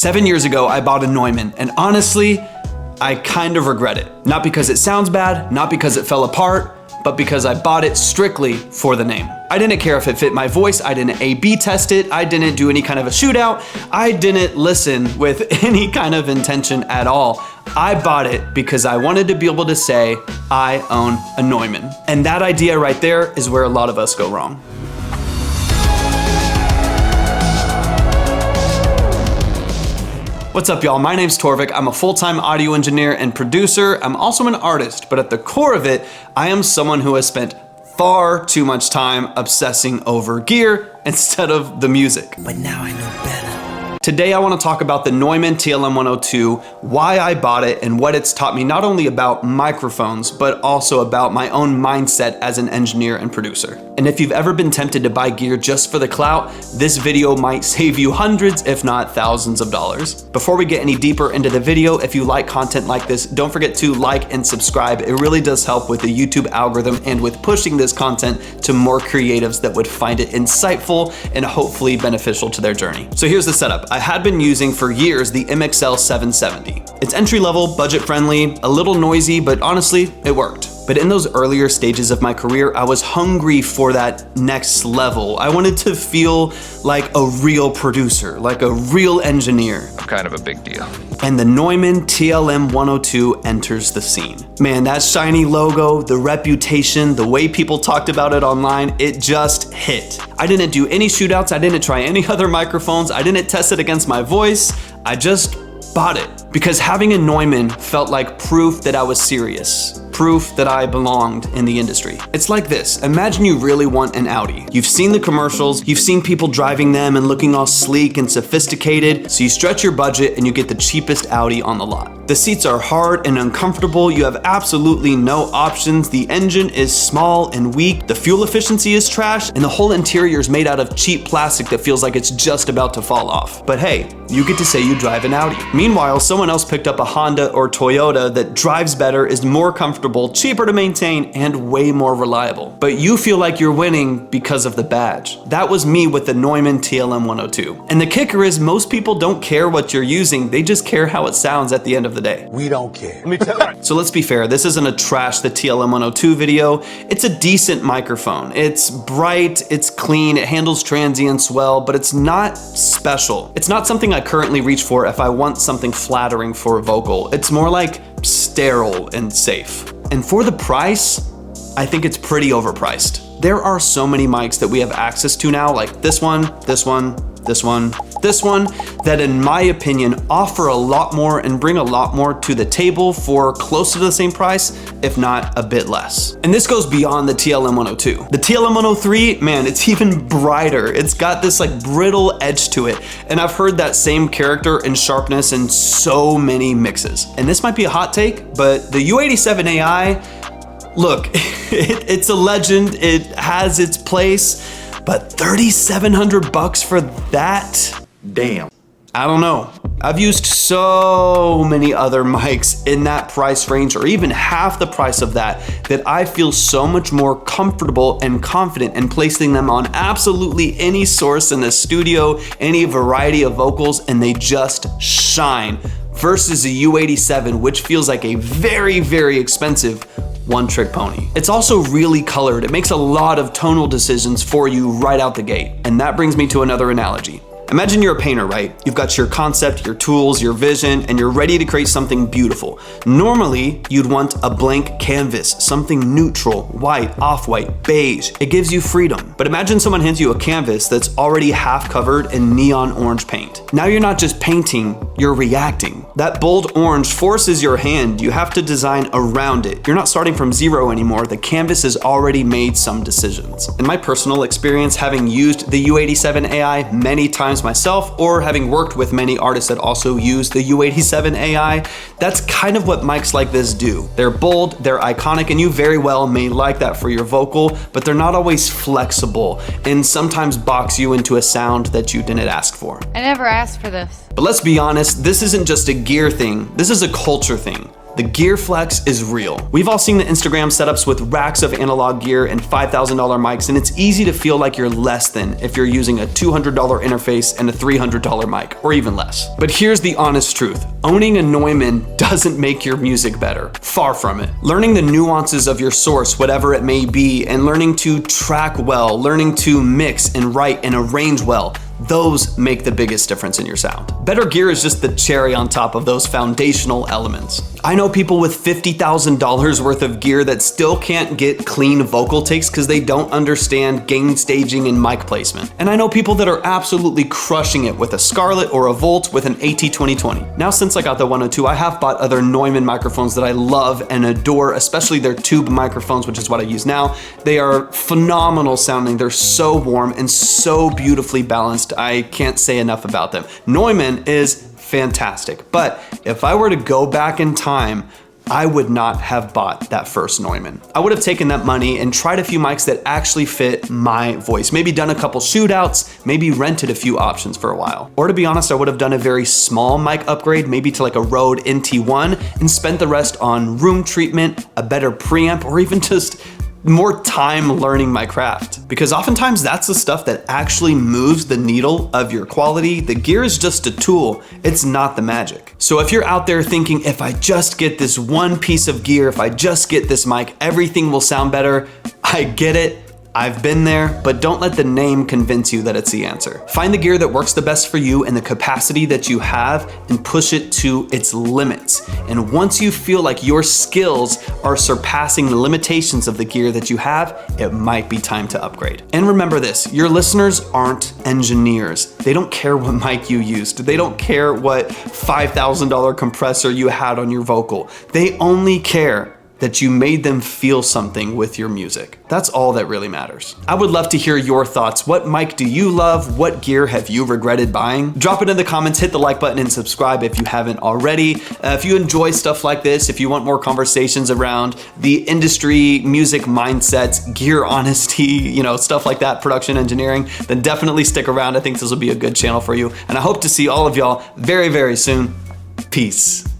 7 years ago, I bought a Neumann, and honestly, I kind of regret it. Not because it sounds bad, not because it fell apart, but because I bought it strictly for the name. I didn't care if it fit my voice, I didn't A/B test it, I didn't do any kind of a shootout, I didn't listen with any kind of intention at all. I bought it because I wanted to be able to say, I own a Neumann. And that idea right there is where a lot of us go wrong. What's up, y'all? My name's Torvik. I'm a full-time audio engineer and producer. I'm also an artist, but at the core of it, I am someone who has spent far too much time obsessing over gear instead of the music. But now I know better. Today I want to talk about the Neumann TLM102, why I bought it, and what it's taught me not only about microphones, but also about my own mindset as an engineer and producer. And if you've ever been tempted to buy gear just for the clout, this video might save you hundreds, if not thousands of dollars. Before we get any deeper into the video, if you like content like this, don't forget to like and subscribe. It really does help with the YouTube algorithm and with pushing this content to more creatives that would find it insightful and hopefully beneficial to their journey. So here's the setup. I had been using for years the MXL 770. It's entry level, budget friendly, a little noisy, but honestly, it worked. But in those earlier stages of my career, I was hungry for that next level. I wanted to feel like a real producer, like a real engineer. I'm kind of a big deal. And the Neumann TLM102 enters the scene. Man, that shiny logo, the reputation, the way people talked about it online, it just hit. I didn't do any shootouts, I didn't try any other microphones, I didn't test it against my voice, I just bought it. Because having a Neumann felt like proof that I was serious. Proof that I belonged in the industry. It's like this. Imagine you really want an Audi. You've seen the commercials, you've seen people driving them and looking all sleek and sophisticated, so you stretch your budget and you get the cheapest Audi on the lot. The seats are hard and uncomfortable, you have absolutely no options, the engine is small and weak, the fuel efficiency is trash, and the whole interior is made out of cheap plastic that feels like it's just about to fall off. But hey, you get to say you drive an Audi. Meanwhile, someone else picked up a Honda or Toyota that drives better, is more comfortable, cheaper to maintain, and way more reliable. But you feel like you're winning because of the badge. That was me with the Neumann TLM102. And the kicker is most people don't care what you're using, they just care how it sounds at the end of the day. We don't care. Let me tell you. So let's be fair, this isn't a trash the TLM102 video. It's a decent microphone. It's bright, it's clean, it handles transients well, but it's not special. It's not something I currently reach for if I want something flattering for a vocal. It's more like sterile and safe. And for the price, I think it's pretty overpriced. There are so many mics that we have access to now, like this one, this one, this one, this one, that in my opinion offer a lot more and bring a lot more to the table for close to the same price, if not a bit less. And this goes beyond the TLM102. The TLM103, man, it's even brighter. It's got this like brittle edge to it. And I've heard that same character and sharpness in so many mixes. And this might be a hot take, but the U87 AI, look, it's a legend, it has its place, but $3,700 for that? Damn. I don't know. I've used so many other mics in that price range, or even half the price of that I feel so much more comfortable and confident in placing them on absolutely any source in the studio, any variety of vocals, and they just shine. Versus a U87, which feels like a very, very expensive one-trick pony. It's also really colored. It makes a lot of tonal decisions for you right out the gate. And that brings me to another analogy. Imagine you're a painter, right? You've got your concept, your tools, your vision, and you're ready to create something beautiful. Normally, you'd want a blank canvas, something neutral, white, off-white, beige. It gives you freedom. But imagine someone hands you a canvas that's already half covered in neon orange paint. Now you're not just painting, you're reacting. That bold orange forces your hand. You have to design around it. You're not starting from zero anymore. The canvas has already made some decisions. In my personal experience, having used the U87 AI many times myself, or having worked with many artists that also use the U87 AI, that's kind of what mics like this do. They're bold, they're iconic, and you very well may like that for your vocal, but they're not always flexible and sometimes box you into a sound that you didn't ask for. I never asked for this. But let's be honest, this isn't just a gear thing, this is a culture thing. The gear flex is real. We've all seen the Instagram setups with racks of analog gear and $5,000 mics, and it's easy to feel like you're less than if you're using a $200 interface and a $300 mic, or even less. But here's the honest truth. Owning a Neumann doesn't make your music better. Far from it. Learning the nuances of your source, whatever it may be, and learning to track well, learning to mix and write and arrange well, those make the biggest difference in your sound. Better gear is just the cherry on top of those foundational elements. I know people with $50,000 worth of gear that still can't get clean vocal takes because they don't understand gain staging and mic placement. And I know people that are absolutely crushing it with a Scarlett or a Volt with an AT2020. Now, since I got the 102, I have bought other Neumann microphones that I love and adore, especially their tube microphones, which is what I use now. They are phenomenal sounding. They're so warm and so beautifully balanced. I can't say enough about them. Neumann is fantastic, but if I were to go back in time, I would not have bought that first Neumann. I would have taken that money and tried a few mics that actually fit my voice. Maybe done a couple shootouts, maybe rented a few options for a while. Or to be honest, I would have done a very small mic upgrade, maybe to like a Rode NT1, and spent the rest on room treatment, a better preamp, or even just more time learning my craft. Because oftentimes that's the stuff that actually moves the needle of your quality. The gear is just a tool, it's not the magic. So if you're out there thinking, if I just get this one piece of gear, if I just get this mic, everything will sound better, I get it. I've been there, but don't let the name convince you that it's the answer. Find the gear that works the best for you and the capacity that you have and push it to its limits. And once you feel like your skills are surpassing the limitations of the gear that you have, it might be time to upgrade. And remember this, your listeners aren't engineers. They don't care what mic you used. They don't care what $5,000 compressor you had on your vocal. They only care that you made them feel something with your music. That's all that really matters. I would love to hear your thoughts. What mic do you love? What gear have you regretted buying? Drop it in the comments, hit the like button and subscribe if you haven't already. If you enjoy stuff like this, if you want more conversations around the industry, music mindsets, gear honesty, stuff like that, production engineering, then definitely stick around. I think this will be a good channel for you. And I hope to see all of y'all very, very soon. Peace.